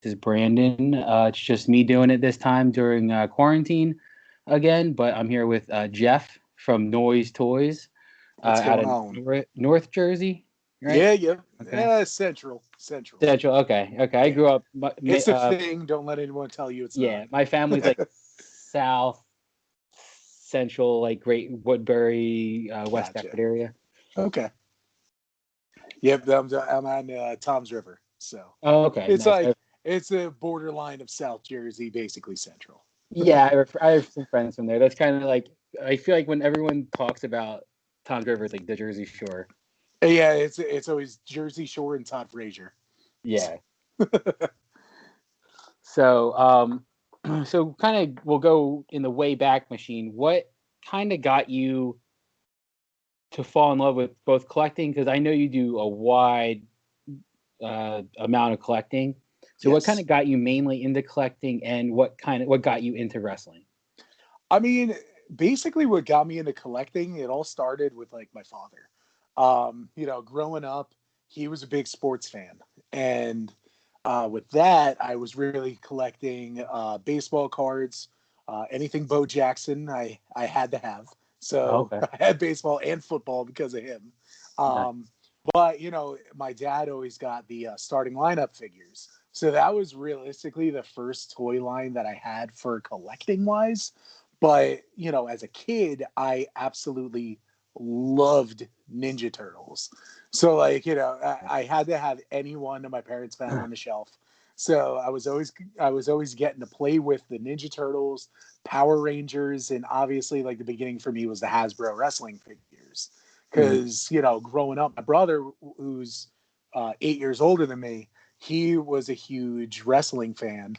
is Brandon. It's just me doing it this time during quarantine again, but I'm here with Jeff from Noyze Toyz What's out going of on? North Jersey, right? Yeah, yeah, Okay. yeah. Central. Central. Okay. Okay. I Yeah, grew up. it's a thing. Don't let anyone tell you it's not. Yeah, my family's like South Central, like Great Woodbury, West Gotcha. Deptford area. Okay. Yep, I'm on Tom's River, so Oh, okay. it's Nice. like it's a borderline of South Jersey, basically Central. Yeah, I have some friends from there. That's kind of like I feel like when everyone talks about Tom's River, it's like the Jersey Shore. Yeah, it's always Jersey Shore and Todd Frazier. Yeah. So, so kind of we'll go in the way back machine. What kind of got you to fall in love with both collecting? Because I know you do a wide amount of collecting. So, what kind Yes. of got you mainly into collecting, and what got you into wrestling? I mean, basically, what got me into collecting, it all started with like my father. Growing up, he was a big sports fan, and with that, I was really collecting baseball cards, anything Bo Jackson. I had to have, Oh, so okay. I had baseball and football because of him. Nice. But my dad always got the starting lineup figures. So that was realistically the first toy line that I had for collecting wise. But, as a kid, I absolutely loved Ninja Turtles. So, like, I had to have any one that my parents found on the shelf. So I was always getting to play with the Ninja Turtles, Power Rangers, and obviously, like, the beginning for me was the Hasbro wrestling figures. Mhm. Because, growing up, my brother, who's 8 years older than me, he was a huge wrestling fan.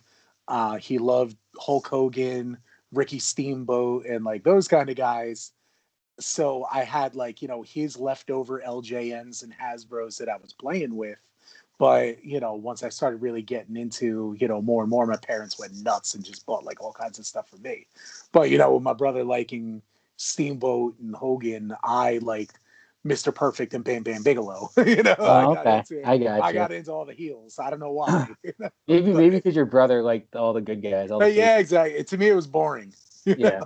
He loved Hulk Hogan, Ricky Steamboat, and like those kind of guys. So I had like, his leftover LJNs and Hasbros that I was playing with. But, once I started really getting into, more and more, my parents went nuts and just bought like all kinds of stuff for me. But, with my brother liking Steamboat and Hogan, I liked Mr. Perfect and Bam Bam Bigelow. I Oh, got okay. into I got I you. got into all the heels. I don't know why. Maybe But because your brother liked all the good guys, all the face. yeah, exactly. To me, it was boring. Yeah.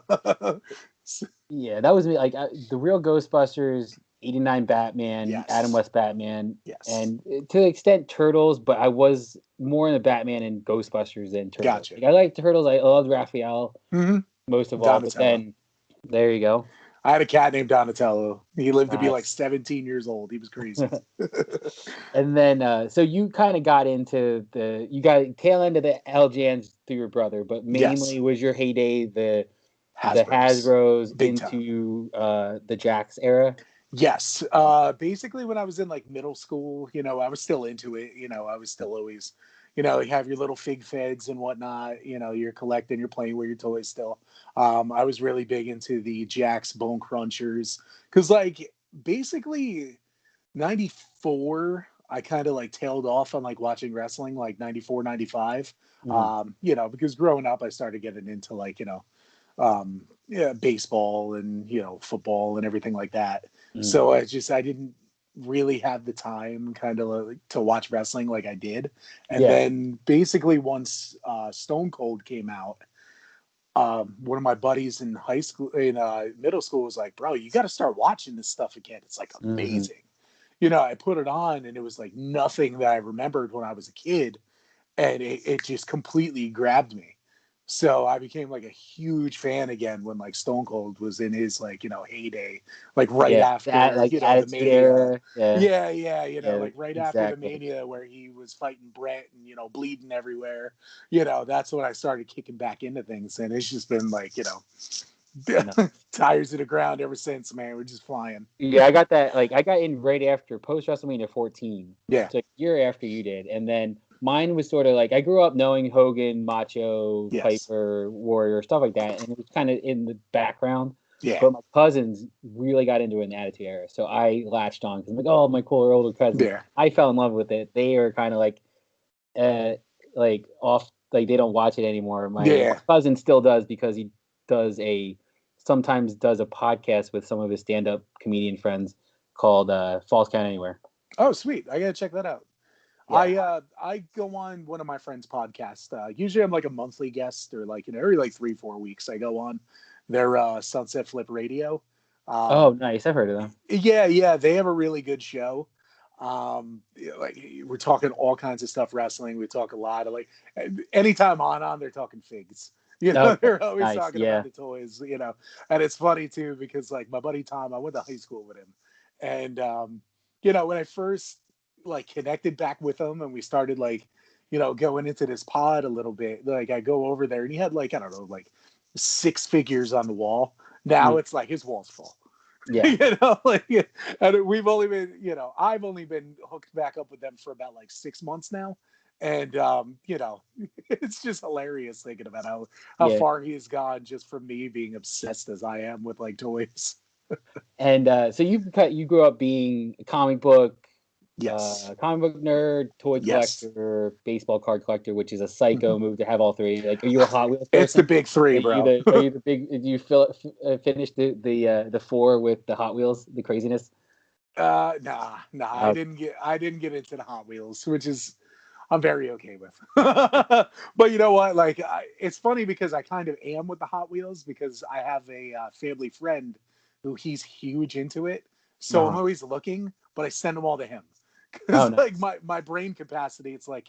Yeah, that was me. Like the real Ghostbusters, '89 Batman, Adam Yes. West Batman, Yes. and to the extent Turtles, but I was more in the Batman and Ghostbusters than Turtles. Gotcha. Like I liked Turtles. I loved Raphael Hmm. most of all, but Donatello. then there you go. I had a cat named Donatello. He lived to be like Nice. 17 years old. He was crazy. And then so you kind of got into you got tail end of the LGNs through your brother, but Yes. mainly was your heyday the Hasbro's. Hasbros Big time. into the Jax era. Yes. Basically, when I was in like middle school, I was still into it. I was still always, you have your little fig feds and whatnot. You're collecting, you're playing with your toys still. I was really big into the Jax Bone Crunchers because, like, basically, 94, I kind of like tailed off on like watching wrestling, like 94, 95. Mhm. Because growing up, I started getting into like, yeah, baseball and football and everything like that. Mhm. So I didn't really have the time kind of like to watch wrestling like I did. And Yeah. then basically once Stone Cold came out, one of my buddies in high school, in middle school, was like, "Bro, you got to start watching this stuff again. It's like Hmm. amazing." I put it on, and it was like nothing that I remembered when I was a kid, and it just completely grabbed me. So I became like a huge fan again when like Stone Cold was in his like heyday, like right Yeah. That after like the Attitude Mania. Era. Yeah. Yeah, Yeah. like right after the Exactly. Mania where he was fighting Brett and bleeding everywhere. That's when I started kicking back into things, and it's just been like Nice. tires to the ground ever since. Man, we're just flying. Yeah, I got that. Like, I got in right after post WrestleMania 14, Yeah. so a year after you did, and then mine was sort of like I grew up knowing Hogan, Macho, Yes. Piper, Warrior, stuff like that, and it was kind of in the background. Yeah. But my cousins really got into it in the Attitude Era, so I latched on because I'm like, oh, my cooler older cousins. Yeah. I fell in love with it. They are kind of uh, like off, like they don't watch it anymore. My Yeah. cousin still does because he does a sometimes does a podcast with some of his stand-up comedian friends called Falls Count Anywhere. Oh, sweet. I gotta check that out. I go on one of my friends' podcasts. Usually I'm like a monthly guest, or like, every like 3-4 weeks I go on their Sunset Flip Radio. Oh, nice. I've heard of them. Yeah, they have a really good show. Like, we're talking all kinds of stuff wrestling. We talk a lot of, like, anytime on they're talking figs. Okay, They're always nice, talking yeah. about the toys. And it's funny too because, like, my buddy Tom, I went to high school with him, and when I first like connected back with him and we started like going into this pod a little bit, like, I go over there and he had, like, I don't know, like 6 figures on the wall. Now it's like his wall's full. Yeah. Like, and we've only been, I've only been hooked back up with them for about like 6 months now. And, it's just hilarious thinking about how Yeah. far he's gone just from me being obsessed as I am with, like, toys. And so you grew up being a Yes. comic book nerd, toy Yes. collector, baseball card collector, which is a psycho move to have all three. Like, are you a Hot Wheels It's person? the big three, bro. Are you the big? Did you finish the 4 with the Hot Wheels, the craziness? Nah. I Okay. didn't get into the Hot Wheels, which is I'm very okay with. But you know what? Like, it's funny because I kind of am with the Hot Wheels because I have a family friend who he's huge into it. So I'm always looking, but I send them all to him. Oh, Because, like, nice. my brain capacity, it's like,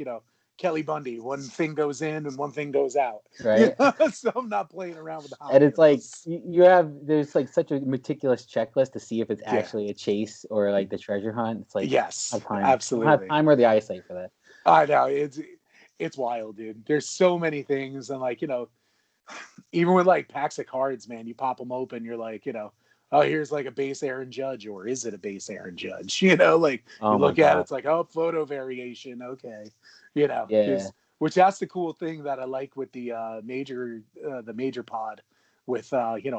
Kelly Bundy, one thing goes in and one thing goes out. Right. So I'm not playing around with the Hot And it's like Wheels. there's like such a meticulous checklist to see if it's Yeah. actually a chase or like the treasure hunt. It's like, Yes, I don't have absolutely. time or the eyesight for that. I know it's wild, dude. There's so many things, and, like, even with, like, packs of cards, man, you pop them open, you're like, oh, here's like a base Aaron Judge, or is it a base Aaron Judge? Like, you Oh my look at it, god. it's like, oh, photo variation, okay, Yeah. which that's the cool thing that I like with the major pod, with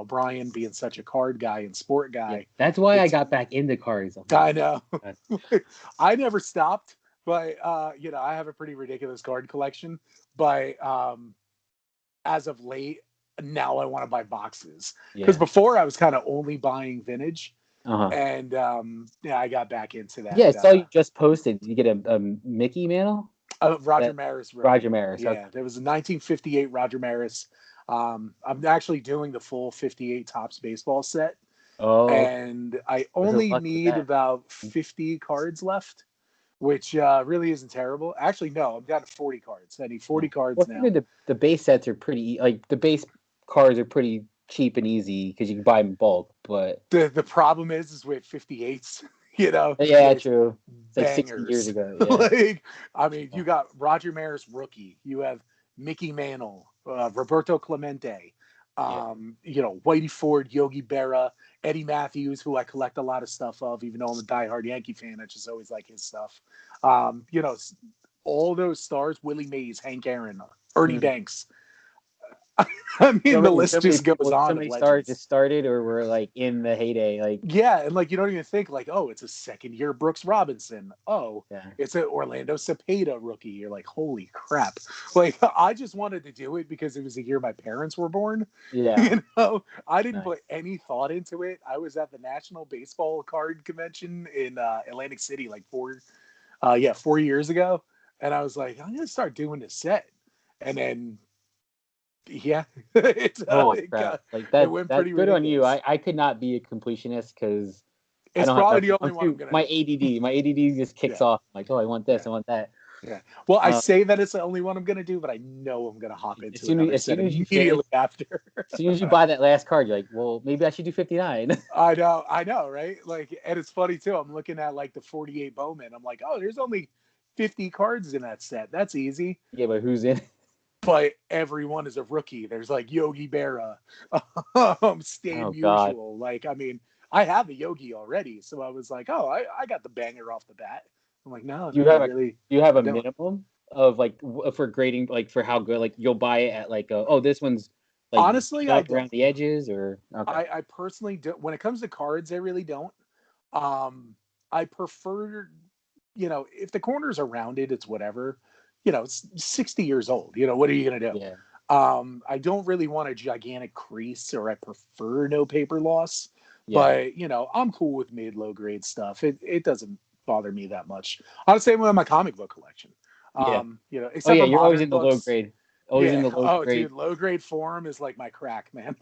Brian being such a card guy and sport Yeah. guy. That's why I It's got back into cards. I'm like, I know. oh my I never stopped, but I have a pretty ridiculous card collection. But as of late, now I want to buy boxes, because yeah. before I was kind of only buying vintage, Uh-huh. and I got back into Yeah, I that. saw you just posted. Did you get a Mickey mantle? Roger That Maris Roger rookie. Maris. Okay. Yeah, there was a 1958 Roger Maris. I'm actually doing the full 58 Topps baseball set, Oh, okay. and I Was it only luck with need that? about 50 cards left, which really isn't terrible. Actually, no, I'm down to 40 cards. I need 40 Yeah. Well, cards I now. figured the base sets are pretty, like the base cards are pretty cheap and easy because you can buy them in bulk. But The problem is with 58s, yeah, there's true. It's like 60 years bangers. Yeah. Like, I mean, you got Roger Maris rookie, you have Mickey Mantle, Roberto Clemente, Yeah. Whitey Ford, Yogi Berra, Eddie Matthews, who I collect a lot of stuff of, even though I'm a diehard Yankee fan. I just always like his stuff. Um, you know, all those stars: Willie Mays, Hank Aaron, Ernie Mhm. Banks. I mean, the list So many just goes people, so on of many stars legends. just started or were like in the heyday. Like, Yeah, and, like, you don't even think, like, oh, it's a second year Brooks Robinson. Oh, yeah. it's an Orlando Cepeda rookie. You're like, holy crap! Like, I just wanted to do it because it was the year my parents were born. Yeah. I didn't Nice. put any thought into it. I was at the National Baseball Card Convention in Atlantic City like 4 years ago, and I was like, I'm gonna start doing this set, and then yeah, Holy crap. Like it that's went pretty good on you. ridiculous. I could not be a completionist because I It's don't have probably enough. the only one I'm gonna My do. ADD. My ADD just kicks Yeah, off. I'm like, oh, I want this, yeah. I want that. Yeah. Well, I Uh, say that it's the only one I'm going to do, but I know I'm going to hop into another as set soon as you finish, immediately after. as soon as you buy that last card, you're like, well, maybe I should do 59. I know, right? Like, and it's funny too. I'm looking at, like, the 48 Bowman. I'm like, oh, there's only 50 cards in that set. That's easy. Yeah, but who's in? But everyone is a rookie. There's, like, Yogi Berra, Stan Oh God. Musial. Like, I mean, I have a Yogi already, so I was like, oh, I got the banger off the bat. I'm like, no, Do you I have really, a I don't. minimum of like for grading, like for how good, like you'll buy it at like oh, this one's like Honestly, beat I up don't. around the edges, or okay. I personally don't. When it comes to cards, I really don't. I prefer, if the corners are rounded, it's whatever. It's 60 years old. What are you gonna do? Yeah. I don't really want a gigantic crease, or I prefer no paper loss. Yeah. But I'm cool with mid low grade stuff. It doesn't bother me that much. On the same way with my comic book collection. Yeah. You know, Oh except yeah, for you're always modern in the low books. grade. Always in Yeah. the low Oh, grade. dude, low grade forum is like my crack, man.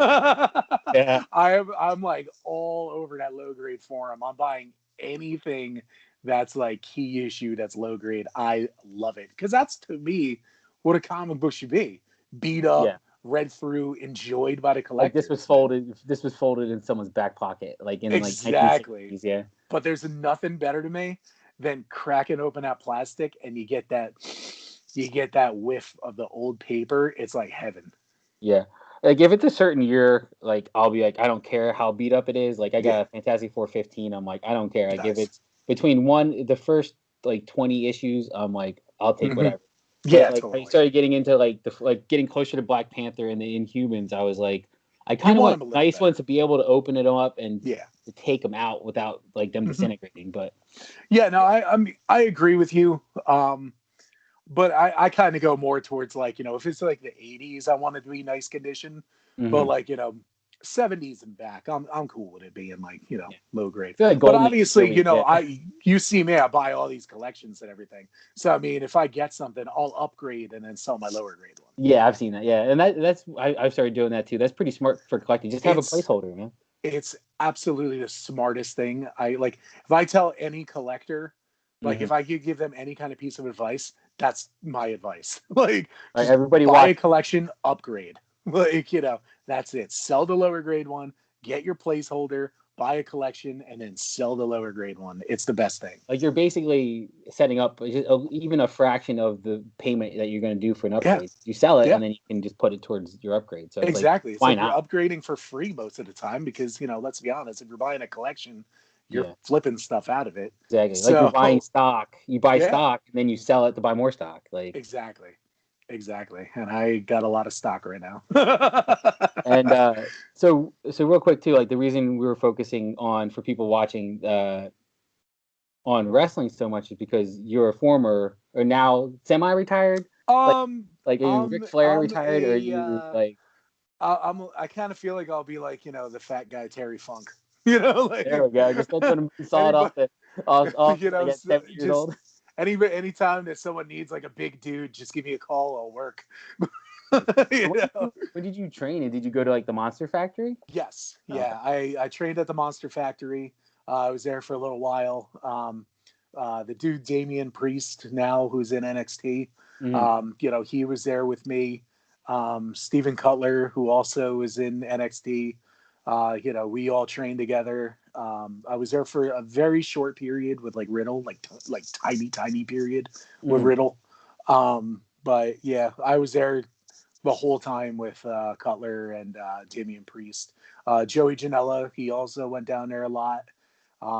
Yeah. I'm like all over that low grade forum. I'm buying anything that's like key issue that's low grade. I love it because that's to me what a comic book should be: beat up, Yeah. read through, enjoyed by the Like collectors. this was folded in someone's back pocket, like in like Exactly. 1960s. Yeah. But there's nothing better to me than cracking open that plastic and you get that whiff of the old paper. It's like heaven. Yeah. Like if it's a certain year, like I'll be like, I don't care how beat up it is. Like I Yeah, got a Fantastic Four 15. I'm like, I don't care. Like if nice. it's the first like 20 issues, I'm like, I'll take Hmm. whatever. Yeah, But like I totally. started getting into like getting closer to Black Panther and the Inhumans, I was like, I You kind of want want them a little nice ones better. to be able to open it up and Yeah. to take them out without like them Hmm. disintegrating. But Yeah, no, I agree with you. But I kind of go more towards like, you know, if it's like the 80s, I want it to be nice condition. But mhm. like, you know, 70s and back, I'm cool with it being like, you know, Yeah. low I grade. feel like But Golden Age is obviously, you really know, yeah. you see me, I buy all these collections and everything. So I mean, if I get something, I'll upgrade and then sell my lower grade one. Yeah, I've seen that. Yeah, and I've started doing that too. That's pretty smart for collecting. Just have a It's placeholder, man. it's absolutely the smartest thing. I like if I tell any collector, like Hmm. if I could give them any kind of piece of advice, that's my advice. Like Like just everybody buy watch. a collection, upgrade. Like, you know, that's it. Sell the lower grade one, get your placeholder, buy a collection, and then sell the lower grade one. It's the best thing. Like you're basically setting up even a fraction of the payment that you're going to do for an Yeah. upgrade. You sell it, Yeah. and then you can just put it towards your upgrade. So it's like, Exactly. It's why like you're not? upgrading for free most of the time because, you know, let's be honest, if you're buying a collection, you're Yeah, flipping stuff out of it. exactly. Like you're buying So, stock. You buy yeah. stock, and then you sell it to buy more stock. Like, Exactly. Exactly. And I got a lot of stock right now. and so real quick too. Like the reason we were focusing on for people watching on wrestling so much is because you're a former or now semi-retired. Like, um, like are you Ric Flair I'm retired, or are a, you like I kind of feel like I'll be like, you know, the fat guy Terry Funk, you know, there like we go? Just let them saw it anybody, off off you like know, at 70 years just old. anytime that someone needs like a big dude, just give me a call. I'll work. So You know? when did you train? And did you go to like the Monster Factory? Yes. Okay. Yeah. I trained at the Monster Factory. I was there for a little while. The dude Damian Priest now, who's in NXT, Hmm. you know, he was there with me. Steven Cutler, who also is in NXT, you know, we all trained together. I was there for a very short period with like Riddle, like tiny period with Hmm. Riddle. But yeah, I was there the whole time with Cutler and Damian Priest. Joey Janela, he also went down there a lot.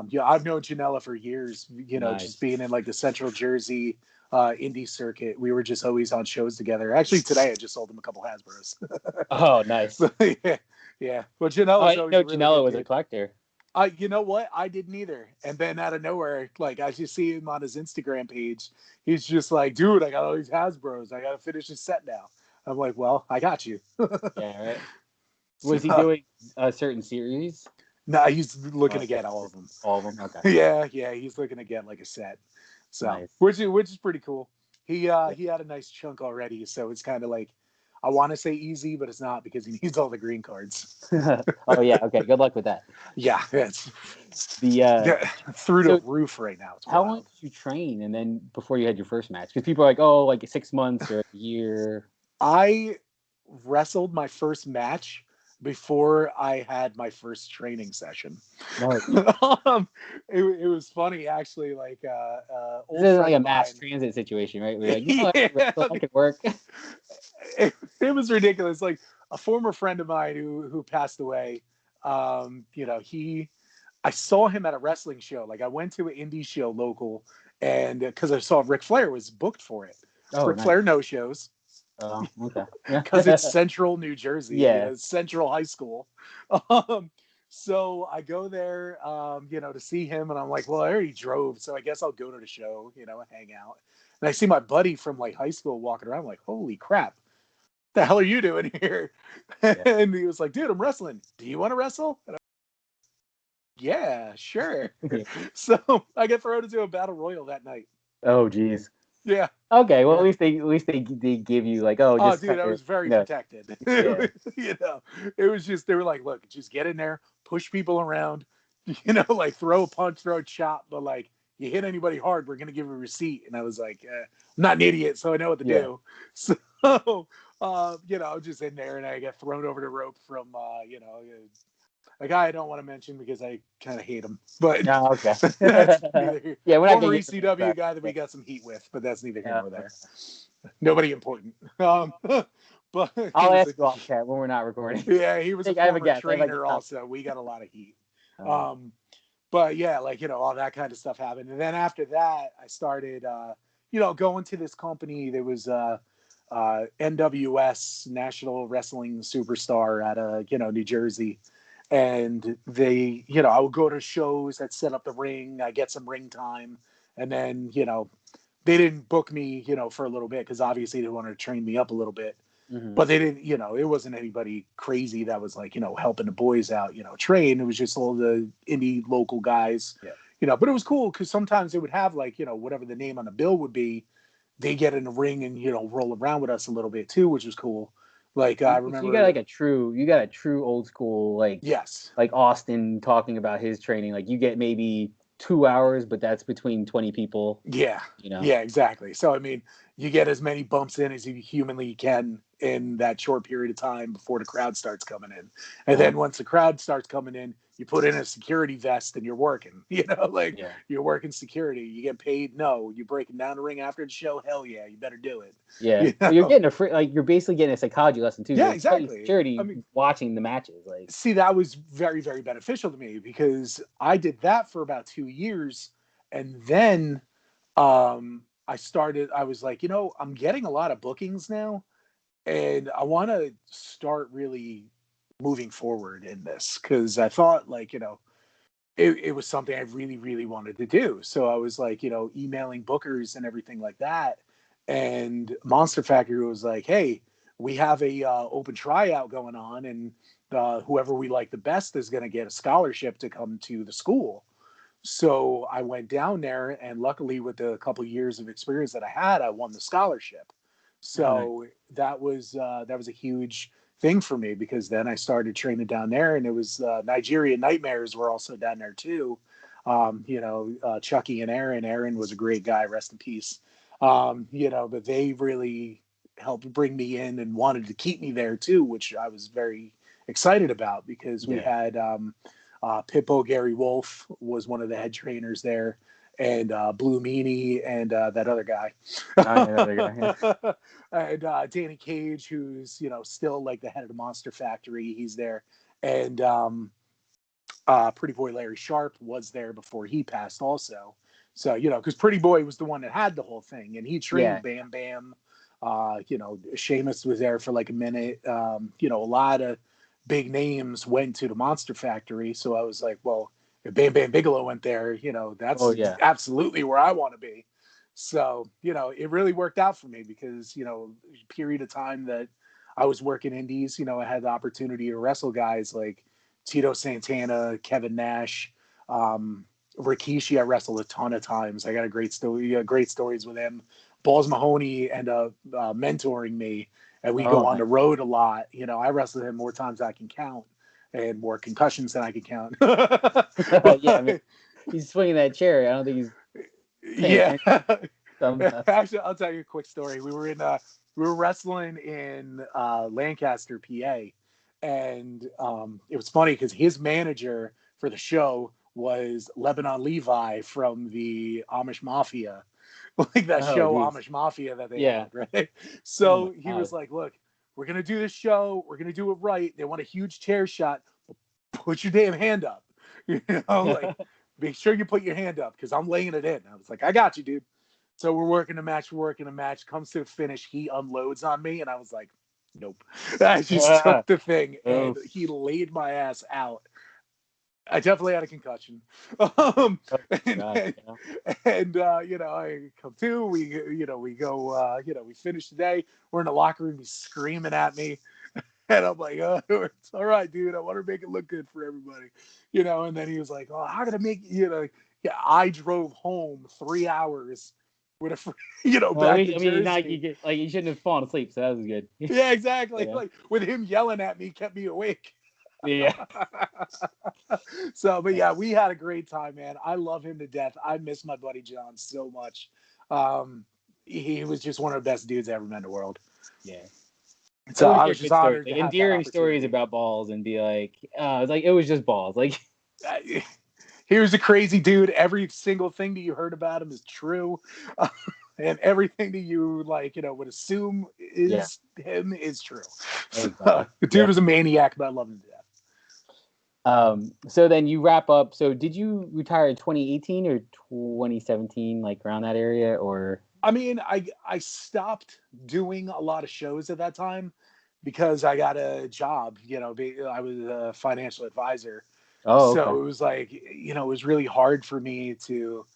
Yeah, I've known Janela for years, you know, just Nice. being in like the Central Jersey indie circuit. We were just always on shows together. Actually, today I just sold him a couple Hasbros. Oh, nice. Yeah, yeah. But Oh, I Janela's didn't always know a really Janela good was a kid. collector. You know what? I didn't either. And then out of nowhere, like I just see him on his Instagram page. He's just like, dude, I got all these Hasbros. I got to finish this set now. I'm like, well, I got you. Yeah, right. So, Was he doing a certain series? no, he's looking Oh, to get all of them. all of them. Okay. Yeah, yeah, he's looking to get like a set. So, Nice. which is pretty cool. Yeah. He had a nice chunk already, so it's kind of like I want to say easy, but it's not because he needs all the green cards. Oh yeah. Okay. Good luck with that. Yeah, it's The yeah, through the so roof right now. It's how long wild. did you train, and then before you had your first match? Because people are like, oh, like 6 months or a year. I wrestled my first match before I had my first training session. No, It was funny actually. Like this old isn't friend like a of mass mine. transit situation, right? Where you're like, no, I can Yeah, wrestle, I can work. it was ridiculous. Like a former friend of mine who passed away. You know, I saw him at a wrestling show. Like I went to an indie show local, and because I saw Ric Flair was booked for it. Oh, Ric nice. Flair no shows Oh, okay. because it's Yeah. Central New Jersey. You Yeah. know, Central High School. Um, so I go there, you know, to see him, and I'm like, well, I already drove, so I guess I'll go to the show, you know, and hang out. And I see my buddy from like high school walking around. I'm like, holy crap, the hell are you doing here? Yeah. And he was like, dude, I'm wrestling. Do you want to wrestle? And yeah, sure. Yeah. So I get thrown into a battle royal that night. Oh, geez. Yeah. Okay, well, at least they give you like, oh, Oh, just dude, kind I of, was very you know, protected. yeah, You know, it was just, they were like, look, just get in there, push people around, like throw a punch, throw a chop, but like you hit anybody hard, we're going to give a receipt. And I was like, I'm not an idiot, so I know what to yeah. do. So, I was just in there and I got thrown over the rope from, a guy I don't want to mention because I kind of hate him, but Oh, okay. that's neither here. Yeah, we're not Former getting into ECW that. guy that we got some heat with, but that's neither here nor Okay. there. Nobody important. But he I'll was ask you off chat when we're not recording. he was a I have a former guess. I have a trainer guess. also. We got a lot of heat. Uh, But yeah, all that kind of stuff happened. And then after that, I started, going to this company. There was NWS, National Wrestling Superstar out of, New Jersey. And they, I would go to shows that set up the ring. I get some ring time. And then, they didn't book me, for a little bit because obviously they wanted to train me up a little bit. mhm. But they didn't, it wasn't anybody crazy that was like, helping the boys out, train. It was just all the indie local guys, Yeah. but it was cool because sometimes they would have like, whatever the name on the bill would be, they get in the ring and, roll around with us a little bit too, which was cool. Like, I So you got remember, like you got a true old school yes. like Austin talking about his training. Like you get maybe 2 hours, but that's between 20 people. Yeah. You know. Yeah, exactly. So, I mean, you get as many bumps in as you humanly can in that short period of time before the crowd starts coming in. And then once the crowd starts coming in, you put in a security vest and you're working, like Yeah. you're working security. You get paid. No, you're breaking down the ring after the show. Hell yeah, you better do it. Yeah. You Well, you're know? getting you're basically getting a psychology lesson too. Yeah, Like telling exactly. I security mean, watching the matches. Like, see, that was very, very beneficial to me because I did that for about 2 years. And then I was like, I'm getting a lot of bookings now. And I want to start really moving forward in this because I thought, like, it was something I really, really wanted to do. So I was like, emailing bookers and everything like that. And Monster Factory was like, hey, we have a open tryout going on, and whoever we like the best is going to get a scholarship to come to the school. So I went down there, and luckily, with the couple of years of experience that I had, I won the scholarship. oh, nice. So that was a huge thing for me because then I started training down there, and it was Nigerian Nightmares were also down there too. Chucky and Aaron. Aaron was a great guy, rest in peace. But they really helped bring me in and wanted to keep me there too, which I was very excited about because we Yeah. had Pippo Gary Wolf was one of the head trainers there, and Blue Meanie and that other guy. I know that guy. And Danny Cage, who's still like the head of the Monster Factory, he's there, and Pretty Boy Larry Sharp was there before he passed also. So because Pretty Boy was the one that had the whole thing, and he trained Yeah. Bam Bam. Sheamus was there for like a minute. A lot of big names went to the Monster Factory, so I was like, well, if Bam Bam Bigelow went there, that's Oh yeah. absolutely where I want to be. So, it really worked out for me because, period of time that I was working indies, I had the opportunity to wrestle guys like Tito Santana, Kevin Nash, Rikishi. I wrestled a ton of times. I got a great story, great stories with him. Balls Mahoney ended up mentoring me, and we go Oh, on nice. the road a lot. I wrestled him more times than I can count, and more concussions than I can count. Yeah, I mean, But, he's swinging that chair. I don't think he's paying yeah. attention sometimes. Actually, I'll tell you a quick story. We were wrestling in Lancaster, PA, and it was funny because his manager for the show was Lebanon Levi from the Amish Mafia, like that Oh, show geez. Amish Mafia that they Yeah. had, right? Oh my So he God. was like, "Look, we're gonna do this show. We're gonna do it right. They want a huge chair shot. Put your damn hand up, like." Make sure you put your hand up because I'm laying it in. I was like, I got you, dude. So we're working a match. Comes to the finish. He unloads on me, and I was like, nope. I just took the thing, and Oh, he laid my ass out. I definitely had a concussion. oh And God. and, Yeah. I come to. We go. We finish the day. We're in the locker room. He's screaming at me. And I'm like, oh, it's all right, dude. I want to make it look good for everybody, you know. And then he was like, oh, how did I make, you know? Yeah, I drove home 3 hours with a, you know, Well, back to I mean, not like Jersey. you shouldn't have fallen asleep, so that was good. Yeah, exactly. Yeah. Like with him yelling at me, kept me awake. Yeah. So, but yeah, we had a great time, man. I love him to death. I miss my buddy John so much. He was just one of the best dudes I ever met in the world. Yeah. I So always I hear was just good stories, honored to like have that endearing stories opportunity. about balls, and be like, it's like it was just balls. Like, He was a crazy dude. Every single thing that you heard about him is true. And everything that you like, you know, would assume yeah, is him is true. So, exactly. the dude Yeah. was a maniac, but I love him to death. So then you wrap up. So did you retire in 2018 or 2017, like around that area, or? I mean, I stopped doing a lot of shows at that time because I got a job. You know, I was a financial advisor, Oh, okay. so it was like, you know, it was really hard for me to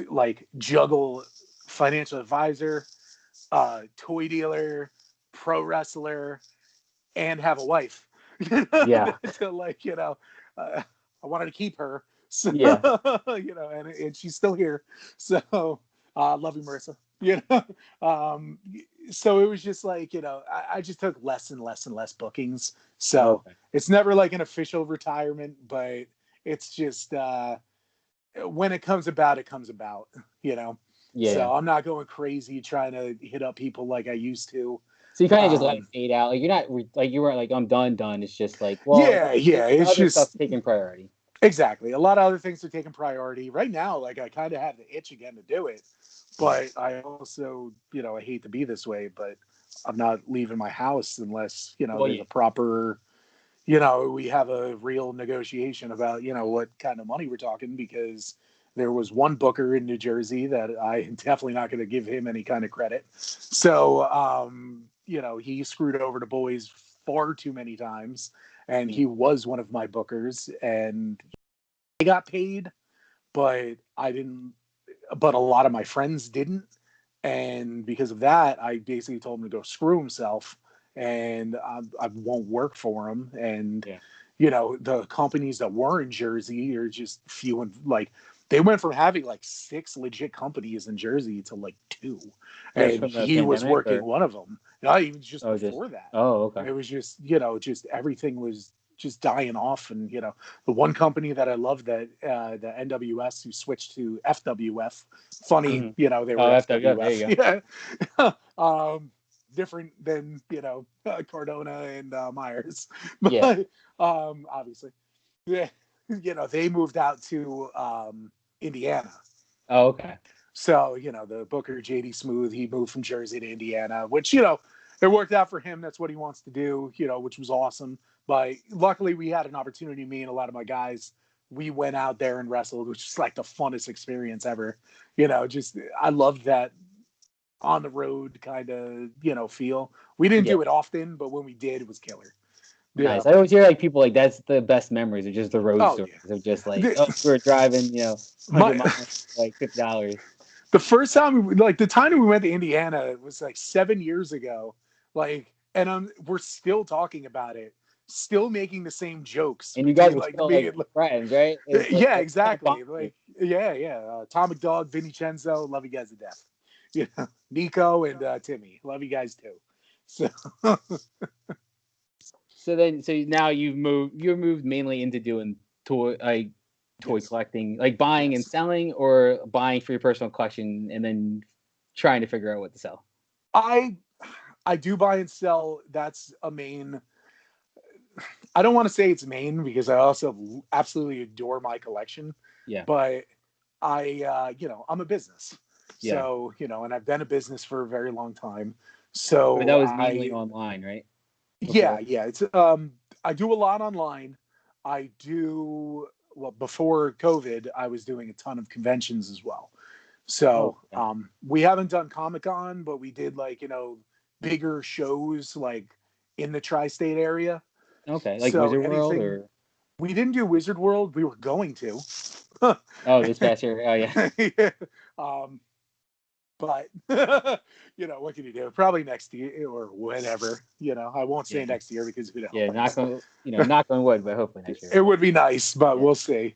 like juggle financial advisor, toy dealer, pro wrestler, and have a wife. Yeah. To like, you know, I wanted to keep her, so Yeah. you know, and she's still here. So love you, Marissa. You know, so it was just like, you know, I just took less and less and less bookings. So Okay. it's never like an official retirement, but it's just when it comes about, it comes about. You know, Yeah. so I'm not going crazy trying to hit up people like I used to. So you kind of just let it Um, fade out. Like you're not like you weren't like I'm done. It's just like well, yeah, it's other stuff's just taking priority. exactly. A lot of other things are taking priority right now. Like I kind of have the itch again to do it, Yeah. but I also, you know, I hate to be this way, but I'm not leaving my house unless, you know, Well, there's yeah. a proper, you know, we have a real negotiation about, you know, what kind of money we're talking, because there was one booker in New Jersey that I'm definitely not going to give him any kind of credit. So, you know, he screwed over the boys far too many times, and Yeah. he was one of my bookers, and I got paid, but I didn't. But a lot of my friends didn't, and because of that, I basically told him to go screw himself, and I won't work for him. And Yeah. you know, the companies that were in Jersey are just few, and like they went from having like 6 legit companies in Jersey to like 2, Just and from the he was pandemic, working or one of them. Not even just oh, just before that. oh, okay. It was just, you know, just everything was just dying off. And you know, the one company that I loved, that the NWS, who switched to FWF. Funny, Mm-hmm. you know, they were Oh, FWF. There FWF. you Yeah. Different than, you know, Cardona and Myers, go. Yeah. but obviously, yeah, you know, they moved out to Indiana. Oh, okay. So, you know, the booker, JD Smooth, he moved from Jersey to Indiana, which, you know, it worked out for him. That's what he wants to do, you know, which was awesome. But luckily, we had an opportunity, me and a lot of my guys, we went out there and wrestled, which is like the funnest experience ever. You know, just, I loved that on the road kind of, you know, feel. We didn't Yeah. do it often, but when we did, it was killer. You Nice. know, I always hear like people like that's the best memories of just the road oh, stories of just yeah. like, oh, we were driving, 100 miles, My, like $50. the first time like the time that we went to Indiana, it was like 7 years ago. Like, and we're still talking about it, still making the same jokes And you guys between were like still me like and friends, right? It's like yeah, that's kind of exactly. bonding. Like, yeah. Atomic Dog, Vincenzo, love you guys to death. You know, Nico and Timmy, love you guys too. So So now you're moved mainly into doing toy yes, collecting, like buying and yes. selling, or buying for your personal collection and then trying to figure out what to sell. I I do buy and sell. That's a main. I don't want to say it's main because I also absolutely adore my collection, Yeah. but you know, I'm a business, Yeah. so you know, and I've been a business for a very long time. But that So was mainly online, right? yeah, Before. yeah, it's I do a lot online. I do, well, before COVID, I was doing a ton of conventions as well. Oh, So okay. we haven't done Comic Con, but we did, like, you know, bigger shows like in the tri-state area. Okay. Like So Wizard World anything, or we didn't do Wizard World. We were going to. oh, this past year. Oh, yeah. Yeah. Um, But what can you do? Probably next year or whenever. I won't say next year because who knows? Yeah, knock on wood, but hopefully next year. It would be nice, but we'll see.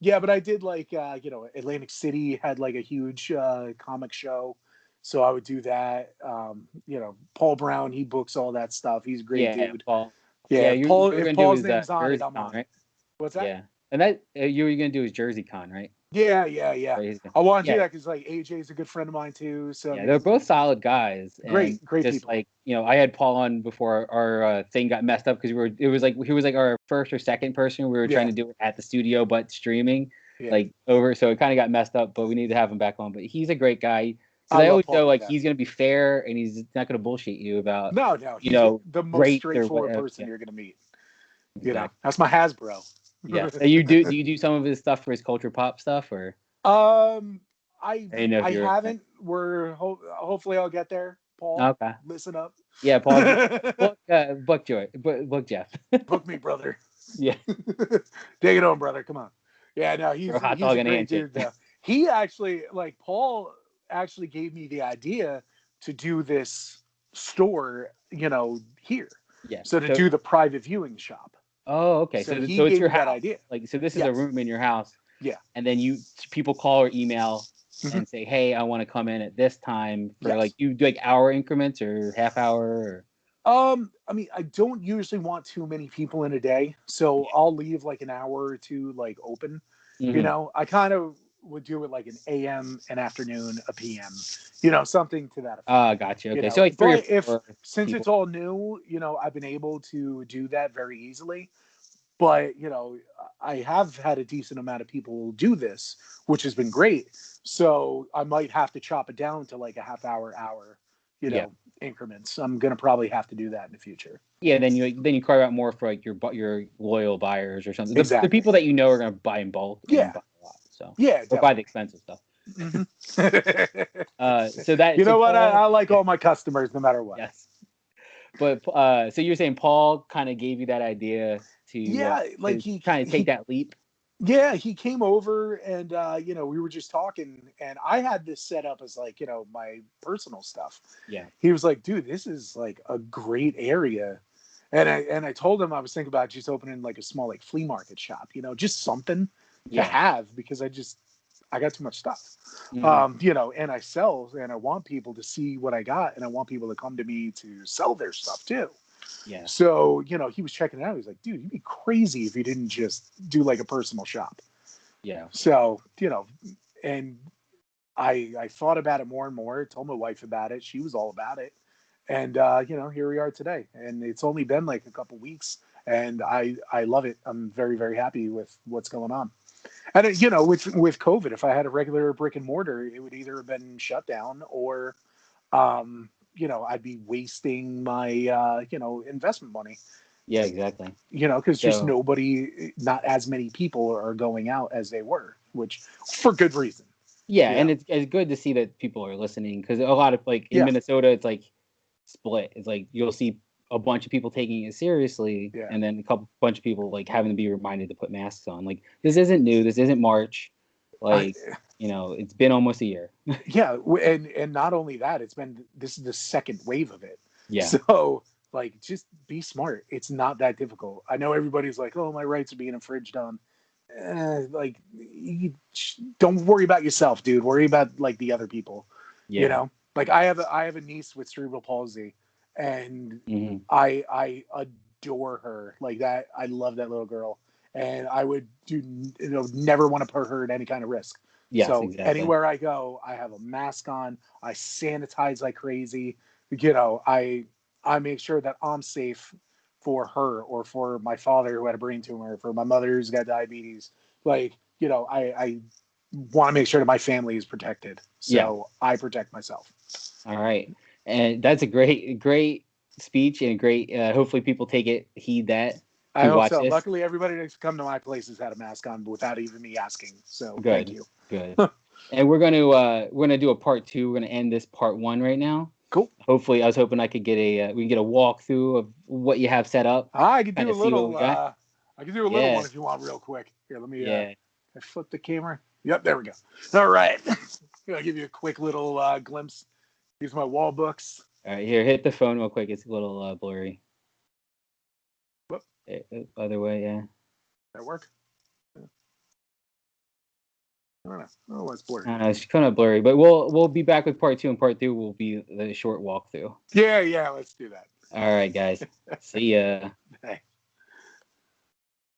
Yeah, but I did Atlantic City had like a huge comic show, so I would do that. Paul Brown, he books all that stuff. He's a great dude. Paul. Yeah, you Paul. were If gonna Paul's do name's on it, Jersey I'm Con, on. right? What's that? Yeah, and that you were gonna do is Jersey Con, right? Yeah. I want to do Yeah. that because AJ's a good friend of mine too. So Yeah, they're both solid guys. Great just people. I had Paul on before our thing got messed up because he was like our first or second person. We were trying to do it at the studio, but streaming over. So it kind of got messed up, but we need to have him back on. But he's a great guy. Because I always know he's going to be fair and he's not going to bullshit you about, no, he's the most straightforward person you're going to meet. Exactly. That's my Hasbro. Yeah. Do you do some of his stuff for his culture pop stuff or? I haven't. Hopefully I'll get there. Paul, okay. Listen up. Yeah, Paul. Book Jeff. Book me, brother. Yeah. Take it on, brother. Come on. Yeah, no, he's a great dude. Though. He actually, Paul actually gave me the idea to do this store, here. Yeah. So to do the private viewing shop. Oh, okay. So he it's gave your me that house. idea. So this is a room in your house. Yeah. And then people call or email and say, "Hey, I want to come in at this time for you do hour increments or half hour." Or... I don't usually want too many people in a day, so I'll leave an hour or two open. I kind of would do it an AM, an afternoon, a PM. Something to that effect. Gotcha. Okay, so 3 or 4 since it's all new, I've been able to do that very easily. But, I have had a decent amount of people do this, which has been great. So I might have to chop it down to a half hour, increments. I'm going to probably have to do that in the future. Yeah, then you carve out more for your loyal buyers or something. Exactly. The people that are going to buy in bulk. Yeah. Buy a lot, so. Yeah. Or buy the expensive stuff. Mm-hmm. So that I like all my customers no matter what. Yes. But so you're saying Paul kind of gave you that idea to he kind of take that leap. Yeah, he came over and we were just talking and I had this set up as my personal stuff. Yeah. He was like, "Dude, this is a great area." And I told him I was thinking about just opening a small flea market shop, just something to have because I got too much stuff. Mm-hmm. And I sell and I want people to see what I got and I want people to come to me to sell their stuff too. Yeah. So, he was checking it out. He's like, "Dude, you'd be crazy if you didn't just do a personal shop." Yeah. So, and I thought about it more and more, told my wife about it. She was all about it. And, here we are today. And it's only been a couple weeks and I love it. I'm very, very happy with what's going on. And, with COVID, if I had a regular brick and mortar, it would either have been shut down or, I'd be wasting my, investment money. Yeah, exactly. Because just not as many people are going out as they were, which for good reason. Yeah, and it's good to see that people are listening because a lot of in Minnesota, it's split. It's you'll see a bunch of people taking it seriously, and then bunch of people having to be reminded to put masks on. This isn't new. This isn't March. It's been almost a year. Yeah, and not only that, this is the second wave of it. Yeah. So just be smart. It's not that difficult. I know everybody's like, "Oh, my rights are being infringed on." You don't worry about yourself, dude. Worry about the other people. Yeah. I have a niece with cerebral palsy, and I adore her that. I love that little girl, and I would never want to put her at any kind of risk. Yes, so exactly. Anywhere I go, I have a mask on. I sanitize like crazy. I make sure that I'm safe for her or for my father who had a brain tumor, for my mother who's got diabetes. I want to make sure that my family is protected. So I protect myself. All right. And that's a great speech and great, hopefully people heed that. I hope so. This. Luckily, everybody that's come to my place has had a mask on without even me asking. So good. Thank you. Good. And we're gonna do a part 2. We're gonna end this part 1 right now. Cool. Hopefully, I was hoping I could get we can get a walkthrough of what you have set up. I could do a little. I could do a little one if you want, real quick. Here, let me. I flip the camera. Yep, there we go. All right. I'll give you a quick little glimpse. These are my wall books. All right, here, hit the phone real quick. It's a little blurry. Whoop. Other way, yeah. That work? Yeah. I don't know. Oh, it's blurry. I don't know, it's kind of blurry, but we'll be back with part 2, and part 2 will be the short walkthrough. Yeah, let's do that. All right, guys. See ya.